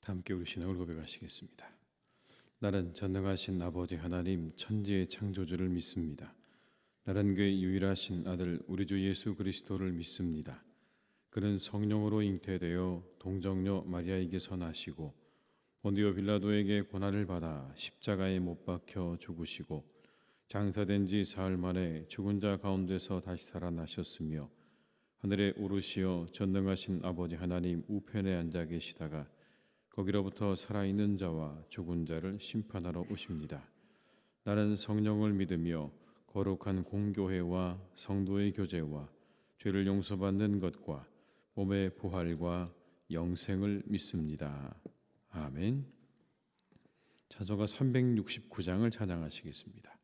함께 우리 신앙을 고백하시겠습니다. 나는 전능하신 아버지 하나님 천지의 창조주를 믿습니다. 나는 그의 유일하신 아들 우리 주 예수 그리스도를 믿습니다. 그는 성령으로 잉태되어 동정녀 마리아에게서 나시고 본디오 빌라도에게 고난을 받아 십자가에 못 박혀 죽으시고 장사된 지 사흘 만에 죽은 자 가운데서 다시 살아나셨으며 하늘에 오르시어 전능하신 아버지 하나님 우편에 앉아 계시다가 거기로부터 살아있는 자와 죽은 자를 심판하러 오십니다. 나는 성령을 믿으며 거룩한 공교회와 성도의 교제와 죄를 용서받는 것과 몸의 부활과 영생을 믿습니다. 아멘. 찬송가 369장을 찬양하시겠습니다.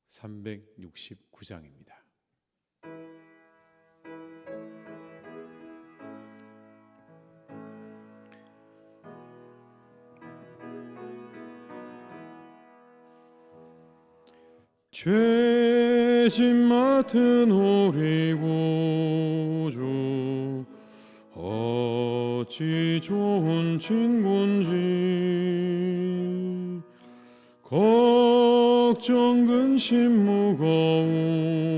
369장입니다. 죄짐 맡은 우리 구주 어찌 좋은 친구인지 걱정 근심 무거운지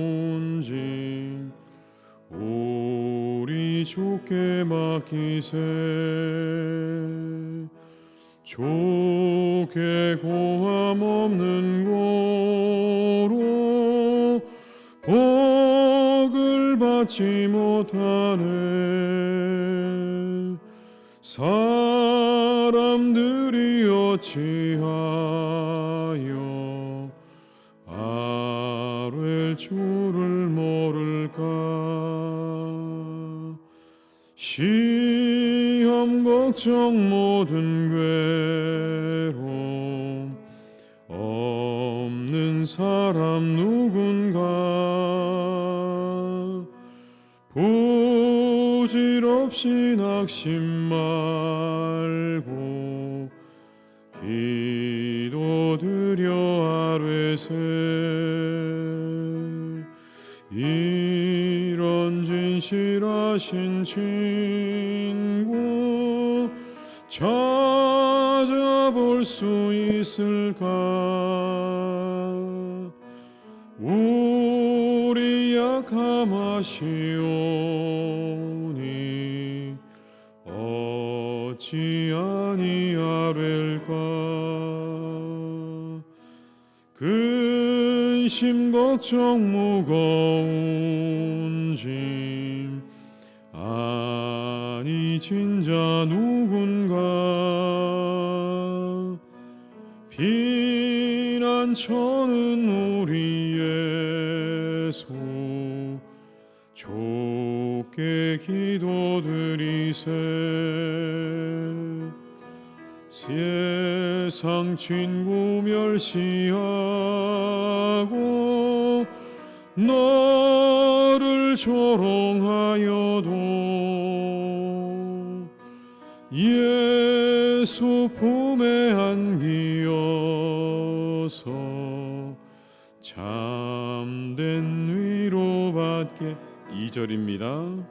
우리 주께 맡기세. 주께 고함 없는 고로 복을 받지 못하네. 사람들이 어찌하여 아뢰 주를 모를까. 시험 걱정 모든 괴로움 없는 사람 누군가. 부질없이 낙심 말고 기도드려 아뢰세. 이런 진실하신 친구 찾아볼 수 있을까. 우리 약함하시오니 어찌 아니하릴까. 근심 걱정 무거운 짐 아니 진자 누군가. 피난처는 우리의 소 주께 기도드리세. 세상 친구 멸시하고 너를 조롱하여도 예수 품에 안기어서 참된 위로받게. 2절입니다.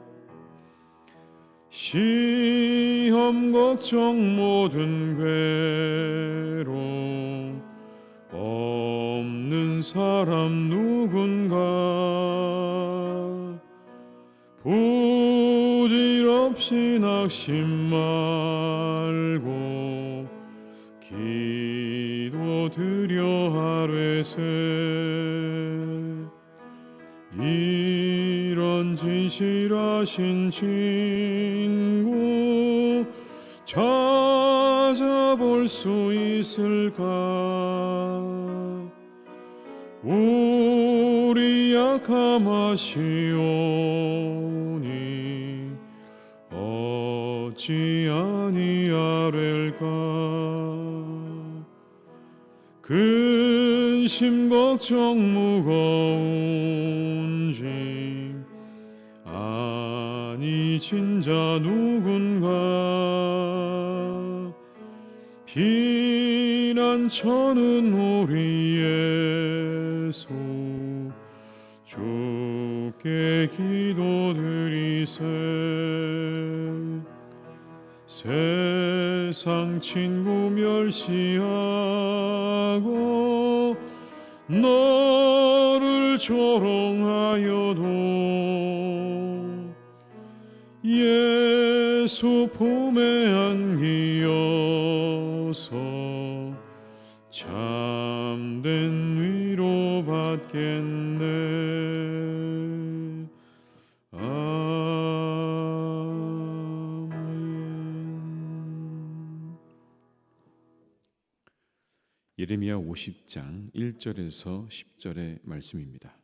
시험 걱정 모든 괴로움 없는 사람 누군가. 부질없이 낙심 말고 기도드려 아뢰세. 이런 진실하신 친구 찾아볼 수 있을까. 우리 약함하시오니 어찌 아니하릴까. 근심 걱정 무거운 짐 아니 진자 누군가. 피난처는 우리의 소 주께 기도드리세. 세상 친구 멸시하고 너를 조롱하여도 예수 품에 안기어서 참된 위로 받겠네. 아멘. 예레미야 50장 1절에서 10절의 말씀입니다.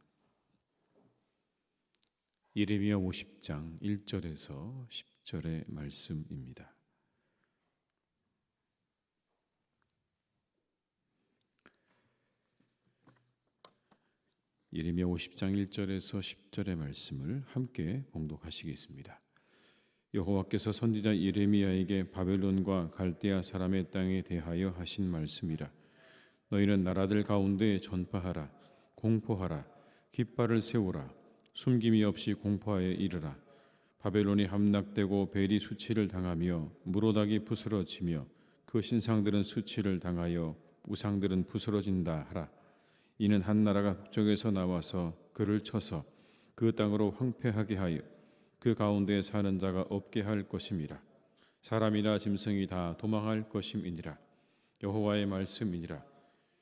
예레미야 50장 1절에서 10절의 말씀입니다. 예레미야 50장 1절에서 10절의 말씀을 함께 봉독하시겠습니다. 여호와께서 선지자 예레미야에게 바벨론과 갈대아 사람의 땅에 대하여 하신 말씀이라. 너희는 나라들 가운데 전파하라, 공포하라, 깃발을 세우라, 숨김이 없이 공포하여 이르라. 바벨론이 함락되고 벨이 수치를 당하며 무로닥이 부스러지며 그 신상들은 수치를 당하여 우상들은 부스러진다 하라. 이는 한 나라가 북쪽에서 나와서 그를 쳐서 그 땅으로 황폐하게 하여 그 가운데 사는 자가 없게 할 것임이라. 사람이나 짐승이 다 도망할 것임이니라. 여호와의 말씀이니라.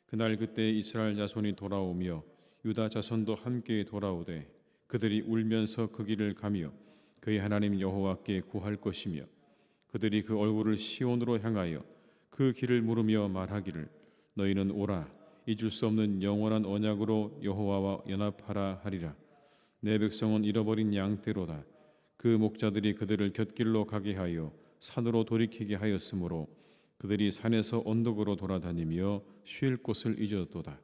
그날 그때 이스라엘 자손이 돌아오며 유다 자손도 함께 돌아오되 그들이 울면서 그 길을 가며 그의 하나님 여호와께 구할 것이며 그들이 그 얼굴을 시온으로 향하여 그 길을 물으며 말하기를 너희는 오라 잊을 수 없는 영원한 언약으로 여호와와 연합하라 하리라. 내 백성은 잃어버린 양떼로다. 그 목자들이 그들을 곁길로 가게 하여 산으로 돌이키게 하였으므로 그들이 산에서 언덕으로 돌아다니며 쉴 곳을 잊었도다.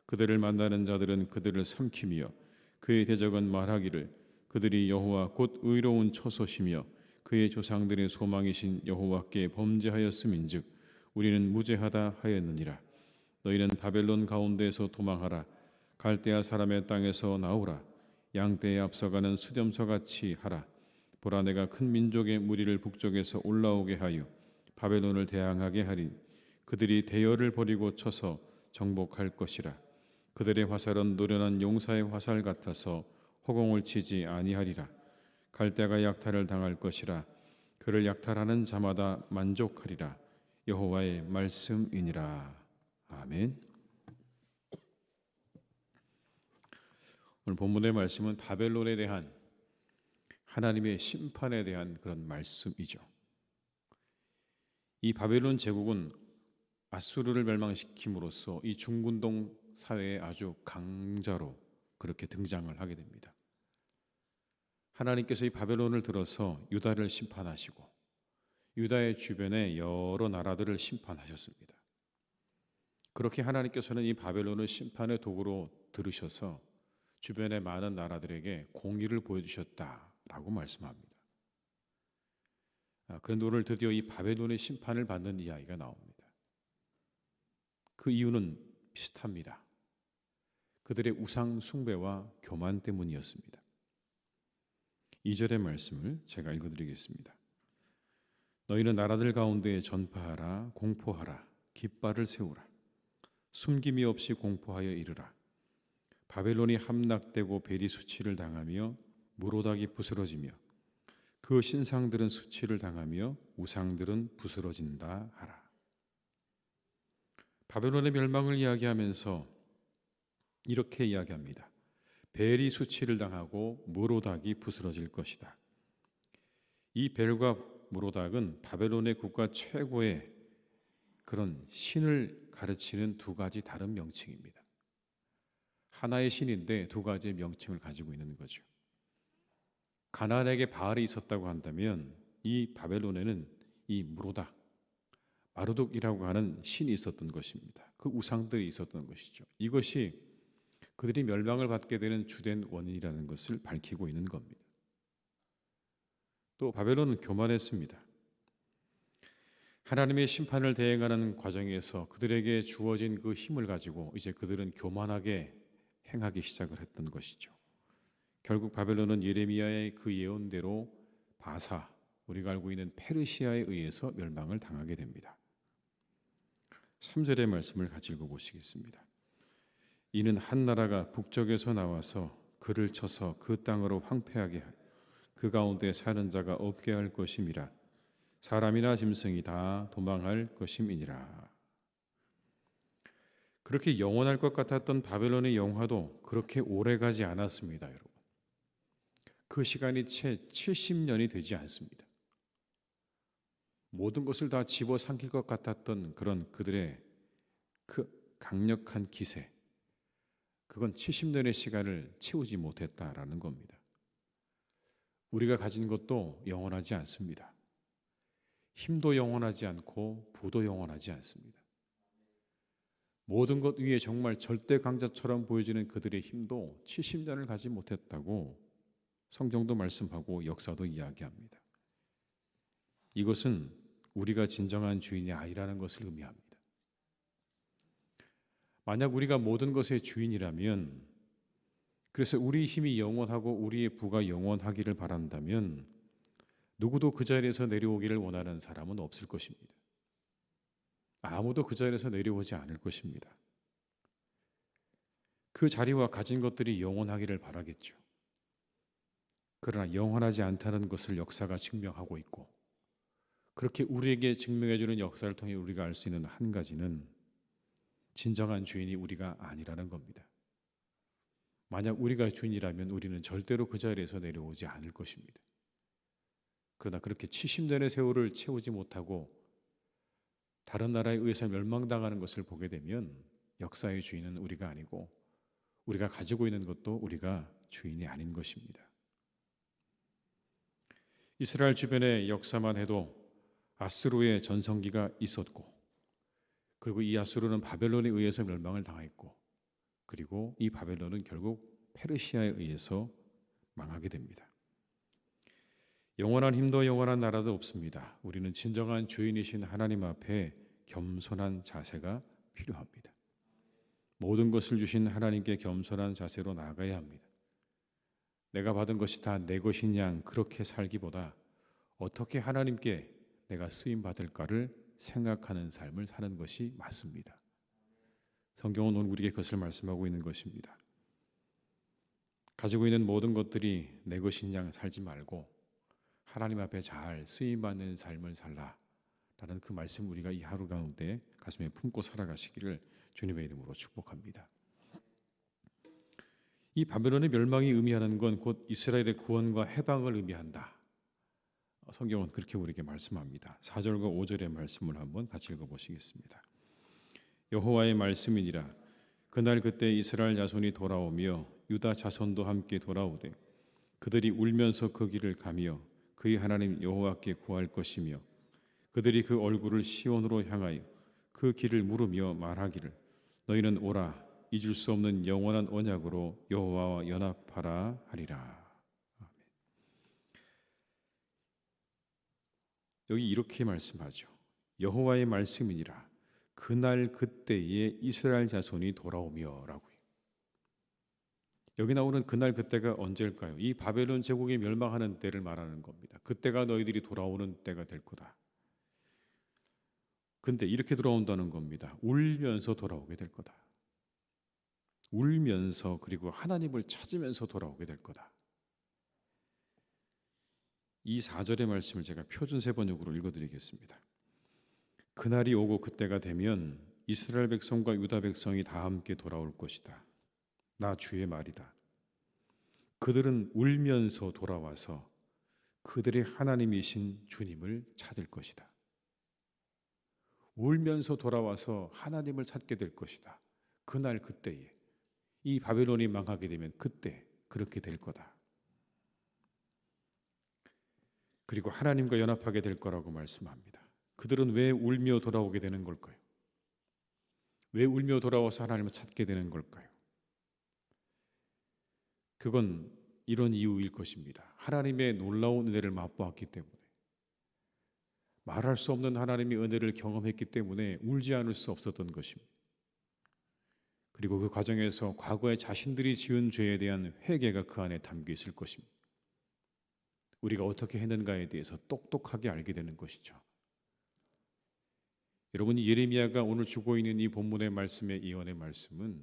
그들을 만나는 자들은 그들을 삼키며 그의 대적은 말하기를 그들이 여호와 곧 의로운 처소시며 그의 조상들의 소망이신 여호와께 범죄하였음인즉 우리는 무죄하다 하였느니라. 너희는 바벨론 가운데에서 도망하라. 갈대아 사람의 땅에서 나오라. 양떼에 앞서가는 수렴서같이 하라. 보라 내가 큰 민족의 무리를 북쪽에서 올라오게 하여 바벨론을 대항하게 하리. 그들이 대열을 버리고 쳐서 정복할 것이라. 그들의 화살은 노련한 용사의 화살 같아서 허공을 치지 아니하리라. 갈대아가 약탈을 당할 것이라. 그를 약탈하는 자마다 만족하리라. 여호와의 말씀이니라. 아멘. 오늘 본문의 말씀은 바벨론에 대한 하나님의 심판에 대한 그런 말씀이죠. 이 바벨론 제국은 아수르를 멸망시킴으로써 이 중근동 사회에 아주 강자로 그렇게 등장을 하게 됩니다. 하나님께서 이 바벨론을 들어서 유다를 심판하시고 유다의 주변에 여러 나라들을 심판하셨습니다. 그렇게 하나님께서는 이 바벨론을 심판의 도구로 들으셔서 주변의 많은 나라들에게 공의를 보여주셨다라고 말씀합니다. 그런데 오늘 드디어 이 바벨론의 심판을 받는 이야기가 나옵니다. 그 이유는 비슷합니다. 그들의 우상 숭배와 교만 때문이었습니다. 2절의 말씀을 제가 읽어드리겠습니다. 너희는 나라들 가운데 전파하라, 공포하라, 깃발을 세우라. 숨김이 없이 공포하여 이르라. 바벨론이 함락되고 벨이 수치를 당하며 무로닥이 부스러지며 그 신상들은 수치를 당하며 우상들은 부스러진다 하라. 바벨론의 멸망을 이야기하면서 이렇게 이야기합니다. 벨이 수치를 당하고 무로닥이 부스러질 것이다. 이 벨과 무로닥은 바벨론의 국가 최고의 그런 신을 가르치는 두 가지 다른 명칭입니다. 하나의 신인데 두 가지의 명칭을 가지고 있는 거죠. 가나안에게 바알이 있었다고 한다면 이 바벨론에는 이 무로닥, 마르독이라고 하는 신이 있었던 것입니다. 그 우상들이 있었던 것이죠. 이것이 그들이 멸망을 받게 되는 주된 원인이라는 것을 밝히고 있는 겁니다. 또 바벨론은 교만했습니다. 하나님의 심판을 대행하는 과정에서 그들에게 주어진 그 힘을 가지고 이제 그들은 교만하게 행하기 시작을 했던 것이죠. 결국 바벨론은 예레미야의 그 예언대로 바사, 우리가 알고 있는 페르시아에 의해서 멸망을 당하게 됩니다. 3절의 말씀을 같이 읽어보시겠습니다. 이는 한 나라가 북쪽에서 나와서 그를 쳐서 그 땅으로 황폐하게 하여 그 가운데 사는 자가 없게 할 것임이라. 사람이나 짐승이 다 도망할 것임이니라. 그렇게 영원할 것 같았던 바벨론의 영화도 그렇게 오래가지 않았습니다, 여러분. 그 시간이 채 70년이 되지 않습니다. 모든 것을 다 집어삼킬 것 같았던 그런 그들의 그 강력한 기세, 그건 70년의 시간을 채우지 못했다라는 겁니다. 우리가 가진 것도 영원하지 않습니다. 힘도 영원하지 않고 부도 영원하지 않습니다. 모든 것 위에 정말 절대 강자처럼 보여지는 그들의 힘도 70년을 가지 못했다고 성경도 말씀하고 역사도 이야기합니다. 이것은 우리가 진정한 주인이 아니라는 것을 의미합니다. 만약 우리가 모든 것의 주인이라면, 그래서 우리의 힘이 영원하고 우리의 부가 영원하기를 바란다면 누구도 그 자리에서 내려오기를 원하는 사람은 없을 것입니다. 아무도 그 자리에서 내려오지 않을 것입니다. 그 자리와 가진 것들이 영원하기를 바라겠죠. 그러나 영원하지 않다는 것을 역사가 증명하고 있고, 그렇게 우리에게 증명해주는 역사를 통해 우리가 알 수 있는 한 가지는 진정한 주인이 우리가 아니라는 겁니다. 만약 우리가 주인이라면 우리는 절대로 그 자리에서 내려오지 않을 것입니다. 그러나 그렇게 70년의 세월을 채우지 못하고 다른 나라에 의해서 멸망당하는 것을 보게 되면 역사의 주인은 우리가 아니고 우리가 가지고 있는 것도 우리가 주인이 아닌 것입니다. 이스라엘 주변의 역사만 해도 아수르의 전성기가 있었고, 그리고 이 아수르는 바벨론에 의해서 멸망을 당했고, 그리고 이 바벨론은 결국 페르시아에 의해서 망하게 됩니다. 영원한 힘도 영원한 나라도 없습니다. 우리는 진정한 주인이신 하나님 앞에 겸손한 자세가 필요합니다. 모든 것을 주신 하나님께 겸손한 자세로 나아가야 합니다. 내가 받은 것이 다 내 것인 양 그렇게 살기보다 어떻게 하나님께 내가 쓰임 받을까를 생각하는 삶을 사는 것이 맞습니다. 성경은 오늘 우리에게 그것을 말씀하고 있는 것입니다. 가지고 있는 모든 것들이 내 것인 양 살지 말고 하나님 앞에 잘 쓰임받는 삶을 살라라는 그 말씀, 우리가 이 하루 가운데 가슴에 품고 살아가시기를 주님의 이름으로 축복합니다. 이 바벨론의 멸망이 의미하는 건 곧 이스라엘의 구원과 해방을 의미한다. 성경은 그렇게 우리에게 말씀합니다. 4절과 5절의 말씀을 한번 같이 읽어보시겠습니다. 여호와의 말씀이니라. 그날 그때 이스라엘 자손이 돌아오며 유다 자손도 함께 돌아오되 그들이 울면서 그 길을 가며 그의 하나님 여호와께 구할 것이며 그들이 그 얼굴을 시온으로 향하여 그 길을 물으며 말하기를 너희는 오라 잊을 수 없는 영원한 언약으로 여호와와 연합하라 하리라. 아멘. 여기 이렇게 말씀하죠. 여호와의 말씀이니라. 그날 그때에 이스라엘 자손이 돌아오며 라고요. 여기 나오는 그날 그때가 언제일까요? 이 바벨론 제국이 멸망하는 때를 말하는 겁니다. 그때가 너희들이 돌아오는 때가 될 거다. 근데 이렇게 돌아온다는 겁니다. 울면서 돌아오게 될 거다. 울면서, 그리고 하나님을 찾으면서 돌아오게 될 거다. 이 4절의 말씀을 제가 표준 세번역으로 읽어드리겠습니다. 그날이 오고 그때가 되면 이스라엘 백성과 유다 백성이 다 함께 돌아올 것이다. 나 주의 말이다. 그들은 울면서 돌아와서 그들의 하나님이신 주님을 찾을 것이다. 울면서 돌아와서 하나님을 찾게 될 것이다. 그날 그때에, 이 바벨론이 망하게 되면 그때 그렇게 될 거다. 그리고 하나님과 연합하게 될 거라고 말씀합니다. 그들은 왜 울며 돌아오게 되는 걸까요? 왜 울며 돌아와서 하나님을 찾게 되는 걸까요? 그건 이런 이유일 것입니다. 하나님의 놀라운 은혜를 맛보았기 때문에, 말할 수 없는 하나님의 은혜를 경험했기 때문에 울지 않을 수 없었던 것입니다. 그리고 그 과정에서 과거에 자신들이 지은 죄에 대한 회개가 그 안에 담겨 있을 것입니다. 우리가 어떻게 했는가에 대해서 똑똑하게 알게 되는 것이죠. 여러분, 예레미야가 오늘 주고 있는 이 본문의 말씀의 예언의 말씀은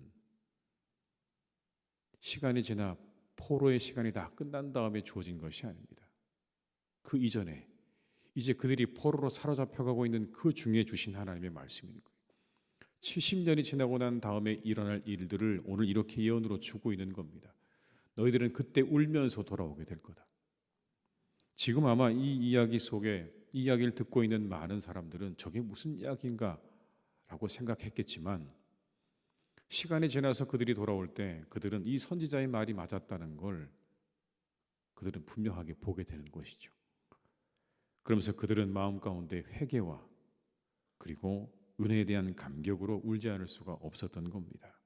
시간이 지나 포로의 시간이 다 끝난 다음에 주어진 것이 아닙니다. 그 이전에 이제 그들이 포로로 사로잡혀가고 있는 그 중에 주신 하나님의 말씀인 거예요. 70년이 지나고 난 다음에 일어날 일들을 오늘 이렇게 예언으로 주고 있는 겁니다. 너희들은 그때 울면서 돌아오게 될 거다. 지금 아마 이 이야기 속에 이 이야기를 듣고 있는 많은 사람들은 저게 무슨 이야기인가 라고 생각했겠지만, 시간이 지나서 그들이 돌아올 때 그들은 이 선지자의 말이 맞았다는 걸 그들은 분명하게 보게 되는 것이죠. 그러면서 그들은 마음 가운데 회개와 그리고 은혜에 대한 감격으로 울지 않을 수가 없었던 겁니다.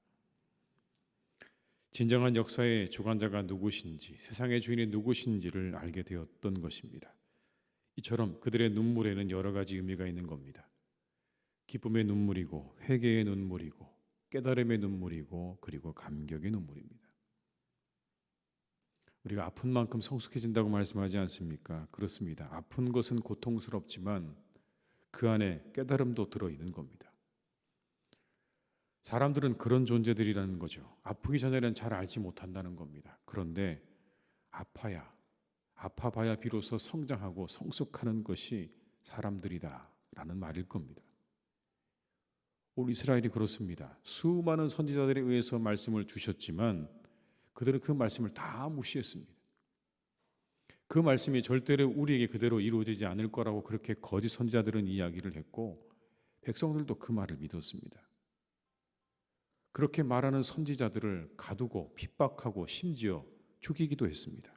진정한 역사의 주관자가 누구신지, 세상의 주인이 누구신지를 알게 되었던 것입니다. 이처럼 그들의 눈물에는 여러 가지 의미가 있는 겁니다. 기쁨의 눈물이고 회개의 눈물이고 깨달음의 눈물이고 그리고 감격의 눈물입니다. 우리가 아픈 만큼 성숙해진다고 말씀하지 않습니까? 그렇습니다. 아픈 것은 고통스럽지만 그 안에 깨달음도 들어있는 겁니다. 사람들은 그런 존재들이라는 거죠. 아프기 전에는 잘 알지 못한다는 겁니다. 그런데 아파봐야 비로소 성장하고 성숙하는 것이 사람들이다 라는 말일 겁니다. 오늘 이스라엘이 그렇습니다. 수많은 선지자들에 의해서 말씀을 주셨지만 그들은 그 말씀을 다 무시했습니다. 그 말씀이 절대로 우리에게 그대로 이루어지지 않을 거라고 그렇게 거짓 선지자들은 이야기를 했고, 백성들도 그 말을 믿었습니다. 그렇게 말하는 선지자들을 가두고 핍박하고 심지어 죽이기도 했습니다.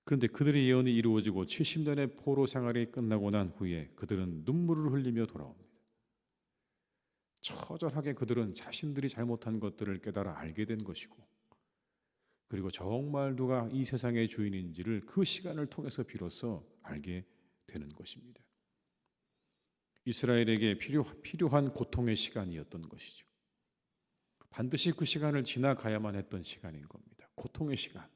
그런데 그들의 예언이 이루어지고 70년의 포로 생활이 끝나고 난 후에 그들은 눈물을 흘리며 돌아옵니다. 처절하게 그들은 자신들이 잘못한 것들을 깨달아 알게 된 것이고, 그리고 정말 누가 이 세상의 주인인지를 그 시간을 통해서 비로소 알게 되는 것입니다. 이스라엘에게 필요한 고통의 시간이었던 것이죠. 반드시 그 시간을 지나가야만 했던 시간인 겁니다. 고통의 시간.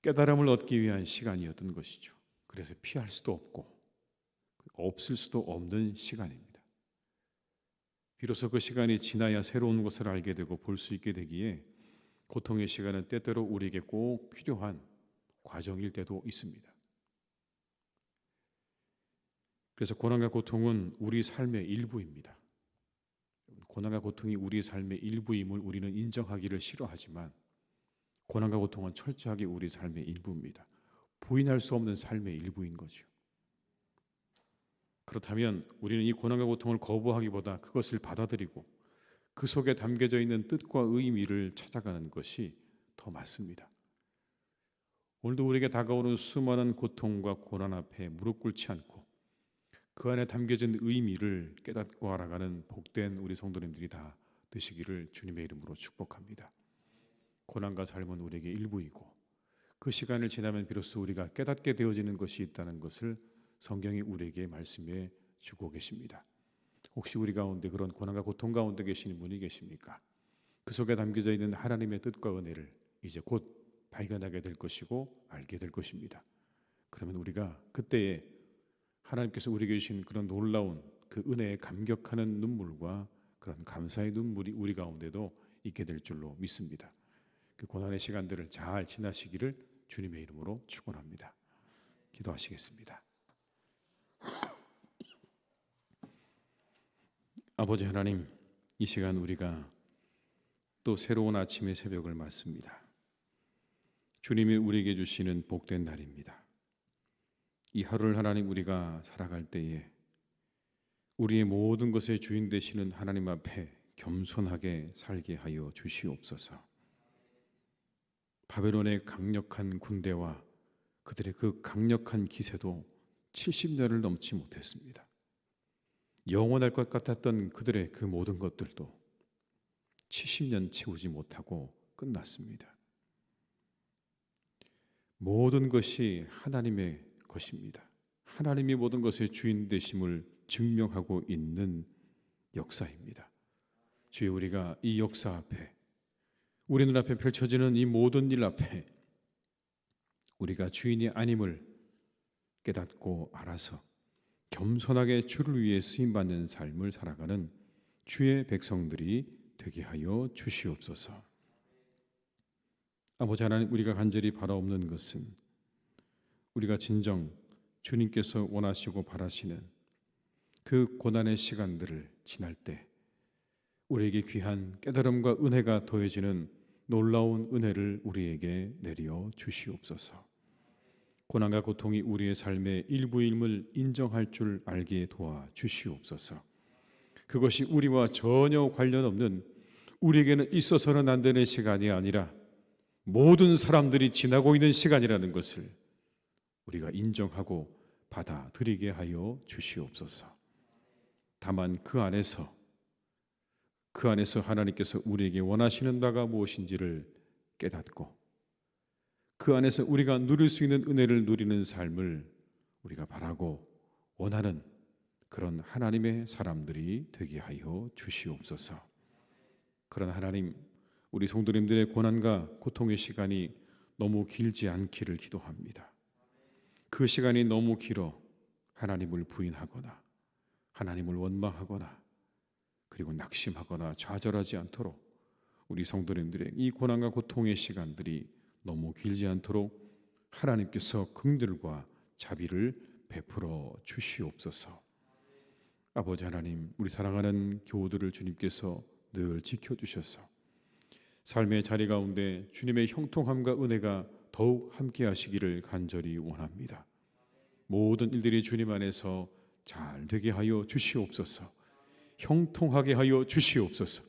깨달음을 얻기 위한 시간이었던 것이죠. 그래서 피할 수도 없고 없을 수도 없는 시간입니다. 비로소 그 시간이 지나야 새로운 것을 알게 되고 볼 수 있게 되기에 고통의 시간은 때때로 우리에게 꼭 필요한 과정일 때도 있습니다. 그래서 고난과 고통은 우리 삶의 일부입니다. 고난과 고통이 우리 삶의 일부임을 우리는 인정하기를 싫어하지만 고난과 고통은 철저하게 우리 삶의 일부입니다. 부인할 수 없는 삶의 일부인 거죠. 그렇다면 우리는 이 고난과 고통을 거부하기보다 그것을 받아들이고 그 속에 담겨져 있는 뜻과 의미를 찾아가는 것이 더 맞습니다. 오늘도 우리에게 다가오는 수많은 고통과 고난 앞에 무릎 꿇지 않고 그 안에 담겨진 의미를 깨닫고 알아가는 복된 우리 성도님들이 다 되시기를 주님의 이름으로 축복합니다. 고난과 삶은 우리에게 일부이고 그 시간을 지나면 비로소 우리가 깨닫게 되어지는 것이 있다는 것을 성경이 우리에게 말씀해 주고 계십니다. 혹시 우리 가운데 그런 고난과 고통 가운데 계시는 분이 계십니까? 그 속에 담겨져 있는 하나님의 뜻과 은혜를 이제 곧 발견하게 될 것이고 알게 될 것입니다. 그러면 우리가 그때에 하나님께서 우리에게 주신 그런 놀라운 그 은혜에 감격하는 눈물과 그런 감사의 눈물이 우리 가운데도 있게 될 줄로 믿습니다. 그 고난의 시간들을 잘 지나시기를 주님의 이름으로 축원합니다. 기도하시겠습니다. 아버지 하나님, 이 시간 우리가 또 새로운 아침의 새벽을 맞습니다. 주님이 우리에게 주시는 복된 날입니다. 이 하루를 하나님 우리가 살아갈 때에 우리의 모든 것의 주인 되시는 하나님 앞에 겸손하게 살게 하여 주시옵소서. 바벨론의 강력한 군대와 그들의 그 강력한 기세도 70년을 넘지 못했습니다. 영원할 것 같았던 그들의 그 모든 것들도 70년 채우지 못하고 끝났습니다. 모든 것이 하나님의 것입니다. 하나님이 모든 것의 주인 되심을 증명하고 있는 역사입니다. 주여, 우리가 이 역사 앞에 우리 눈앞에 펼쳐지는 이 모든 일 앞에 우리가 주인이 아님을 깨닫고 알아서 겸손하게 주를 위해 쓰임받는 삶을 살아가는 주의 백성들이 되게 하여 주시옵소서. 아버지 하나님, 우리가 간절히 바라옵는 것은 우리가 진정 주님께서 원하시고 바라시는 그 고난의 시간들을 지날 때 우리에게 귀한 깨달음과 은혜가 더해지는 놀라운 은혜를 우리에게 내려 주시옵소서. 고난과 고통이 우리의 삶의 일부임을 인정할 줄 알게 도와 주시옵소서. 그것이 우리와 전혀 관련 없는, 우리에게는 있어서는 안 되는 시간이 아니라 모든 사람들이 지나고 있는 시간이라는 것을 우리가 인정하고 받아들이게 하여 주시옵소서. 다만 그 안에서 하나님께서 우리에게 원하시는 바가 무엇인지를 깨닫고 그 안에서 우리가 누릴 수 있는 은혜를 누리는 삶을 우리가 바라고 원하는 그런 하나님의 사람들이 되게 하여 주시옵소서. 그런 하나님, 우리 성도님들의 고난과 고통의 시간이 너무 길지 않기를 기도합니다. 그 시간이 너무 길어 하나님을 부인하거나 하나님을 원망하거나 그리고 낙심하거나 좌절하지 않도록 우리 성도님들의 이 고난과 고통의 시간들이 너무 길지 않도록 하나님께서 긍휼과 자비를 베풀어 주시옵소서. 아버지 하나님, 우리 사랑하는 교우들을 주님께서 늘 지켜주셔서 삶의 자리 가운데 주님의 형통함과 은혜가 더욱 함께 하시기를 간절히 원합니다. 모든 일들이 주님 안에서 잘 되게 하여 주시옵소서. 형통하게 하여 주시옵소서.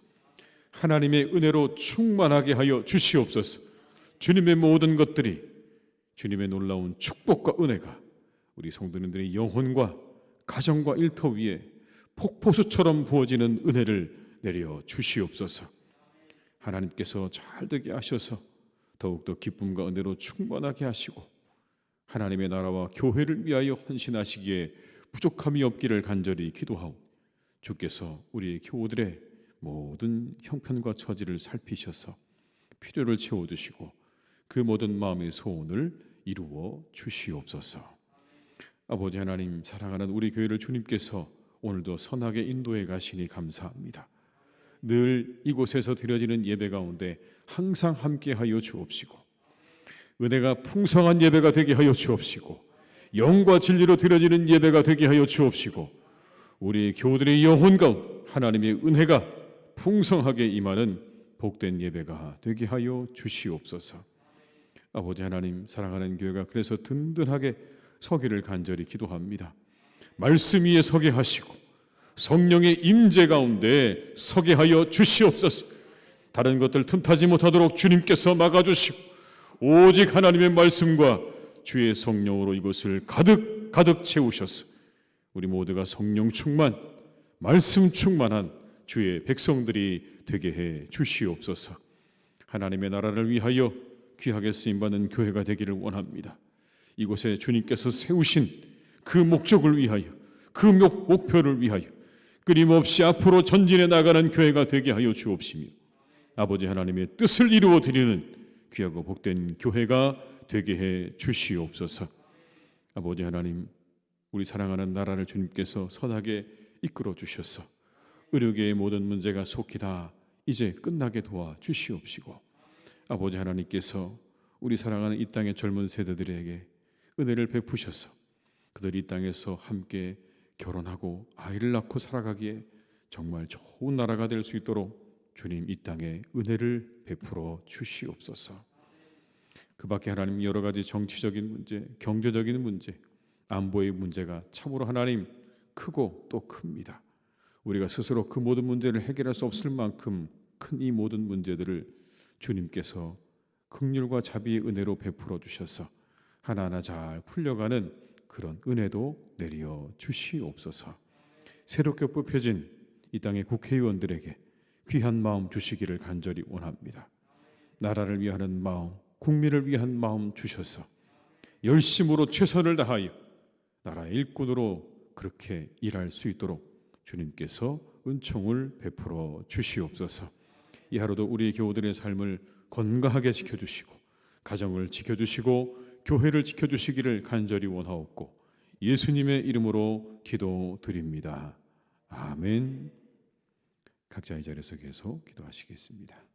하나님의 은혜로 충만하게 하여 주시옵소서. 주님의 모든 것들이, 주님의 놀라운 축복과 은혜가 우리 성도님들의 영혼과 가정과 일터 위에 폭포수처럼 부어지는 은혜를 내려 주시옵소서. 하나님께서 잘 되게 하셔서 더욱더 기쁨과 은혜로 충만하게 하시고 하나님의 나라와 교회를 위하여 헌신하시기에 부족함이 없기를 간절히 기도하오. 주께서 우리 교우들의 모든 형편과 처지를 살피셔서 필요를 채워주시고 그 모든 마음의 소원을 이루어 주시옵소서. 아버지 하나님, 사랑하는 우리 교회를 주님께서 오늘도 선하게 인도해 가시니 감사합니다. 늘 이곳에서 드려지는 예배 가운데 항상 함께하여 주옵시고 은혜가 풍성한 예배가 되게 하여 주옵시고 영과 진리로 드려지는 예배가 되게 하여 주옵시고 우리 교우들의 영혼 가운데 하나님의 은혜가 풍성하게 임하는 복된 예배가 되게 하여 주시옵소서. 아버지 하나님, 사랑하는 교회가 그래서 든든하게 서기를 간절히 기도합니다. 말씀 위에 서게 하시고 성령의 임재 가운데 서게 하여 주시옵소서. 다른 것들 틈타지 못하도록 주님께서 막아주시고 오직 하나님의 말씀과 주의 성령으로 이곳을 가득 채우셔서 우리 모두가 성령 충만, 말씀 충만한 주의 백성들이 되게 해 주시옵소서. 하나님의 나라를 위하여 귀하게 쓰임받는 교회가 되기를 원합니다. 이곳에 주님께서 세우신 그 목적을 위하여, 그 목표를 위하여 끊임없이 앞으로 전진해 나가는 교회가 되게 하여 주옵시며 아버지 하나님의 뜻을 이루어 드리는 귀하고 복된 교회가 되게 해 주시옵소서. 아버지 하나님, 우리 사랑하는 나라를 주님께서 선하게 이끌어 주셔서 의료계의 모든 문제가 속히 다 이제 끝나게 도와 주시옵시고 아버지 하나님께서 우리 사랑하는 이 땅의 젊은 세대들에게 은혜를 베푸셔서 그들이 이 땅에서 함께 결혼하고 아이를 낳고 살아가기에 정말 좋은 나라가 될 수 있도록 주님 이 땅에 은혜를 베풀어 주시옵소서. 그 밖에 하나님 여러 가지 정치적인 문제, 경제적인 문제, 안보의 문제가 참으로 하나님 크고 또 큽니다. 우리가 스스로 그 모든 문제를 해결할 수 없을 만큼 큰 이 모든 문제들을 주님께서 긍휼과 자비의 은혜로 베풀어 주셔서 하나하나 잘 풀려가는 그런 은혜도 내려 주시옵소서. 새롭게 뽑혀진 이 땅의 국회의원들에게 귀한 마음 주시기를 간절히 원합니다. 나라를 위하는 마음, 국민을 위한 마음 주셔서 열심으로 최선을 다하여 나라의 일꾼으로 그렇게 일할 수 있도록 주님께서 은총을 베풀어 주시옵소서. 이 하루도 우리 교우들의 삶을 건강하게 지켜주시고 가정을 지켜주시고 교회를 지켜주시기를 간절히 원하옵고 예수님의 이름으로 기도드립니다. 아멘. 각자 이 자리에서 계속 기도하시겠습니다.